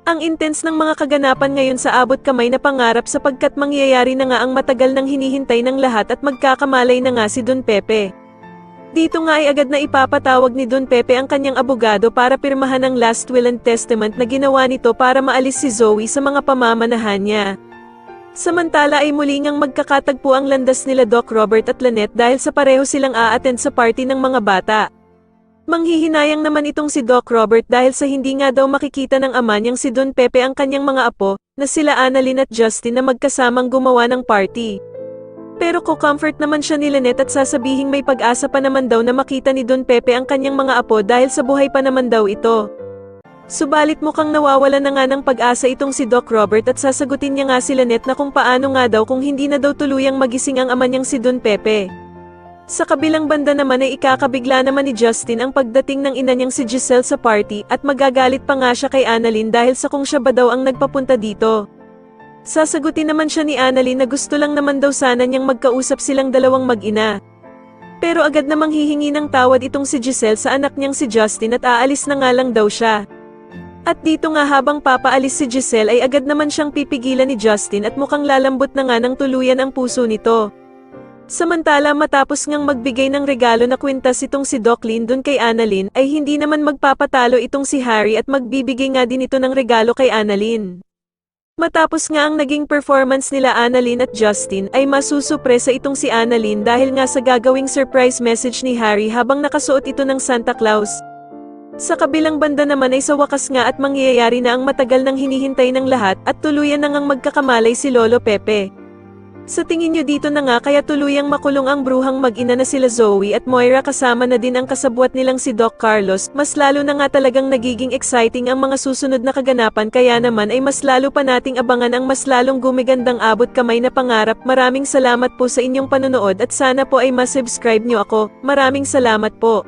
Ang intense ng mga kaganapan ngayon sa abot kamay na pangarap sapagkat mangyayari na nga ang matagal nang hinihintay ng lahat at magkakamalay na nga si Don Pepe. Dito nga ay agad na ipapatawag ni Don Pepe ang kanyang abogado para pirmahan ang last will and testament na ginawa nito para maalis si Zoe sa mga pamamanahan niya. Samantala ay muli ngang magkakatagpo ang landas nila Doc Robert at Lynette dahil sa pareho silang a-attend sa party ng mga bata. Manghihinayang naman itong si Doc Robert dahil sa hindi nga daw makikita ng ama niyang si Don Pepe ang kanyang mga apo, na sila Annalyn at Justin na magkasamang gumawa ng party. Pero ko-comfort naman siya ni Lynette at sasabihing may pag-asa pa naman daw na makita ni Don Pepe ang kanyang mga apo dahil sa buhay pa naman daw ito. Subalit mukhang nawawala na nga ng pag-asa itong si Doc Robert at sasagutin niya nga si Lynette na kung paano nga daw kung hindi na daw tuluyang magising ang ama niyang si Don Pepe. Sa kabilang banda naman ay ikakabigla naman ni Justin ang pagdating ng ina niyang si Giselle sa party at magagalit pa nga siya kay Annalyn dahil sa kung siya ba daw ang nagpapunta dito. Sasagutin naman siya ni Annalyn na gusto lang naman daw sana niyang magkausap silang dalawang mag-ina. Pero agad namang hihingi ng tawad itong si Giselle sa anak niyang si Justin at aalis na nga lang daw siya. At dito nga habang papaalis si Giselle ay agad naman siyang pipigilan ni Justin at mukhang lalambot na nga ng tuluyan ang puso nito. Samantala matapos ngang magbigay ng regalo na kwintas itong si Doc Lyndon kay Annalyn ay hindi naman magpapatalo itong si Harry at magbibigay nga din ito ng regalo kay Annalyn. Matapos nga ang naging performance nila Annalyn at Justin ay masusupresa itong si Annalyn dahil nga sa gagawing surprise message ni Harry habang nakasuot ito ng Santa Claus. Sa kabilang banda naman ay sa wakas nga at mangyayari na ang matagal nang hinihintay ng lahat at tuluyan na ngang magkakamalay si Lolo Pepe. Sa tingin nyo dito na nga kaya tuluyang makulong ang bruhang mag-ina na sila Zoe at Moira kasama na din ang kasabwat nilang si Doc Carlos, mas lalo na nga talagang nagiging exciting ang mga susunod na kaganapan kaya naman ay mas lalo pa nating abangan ang mas lalong gumigandang abot kamay na pangarap. Maraming salamat po sa inyong panonood at sana po ay ma-subscribe nyo ako. Maraming salamat po.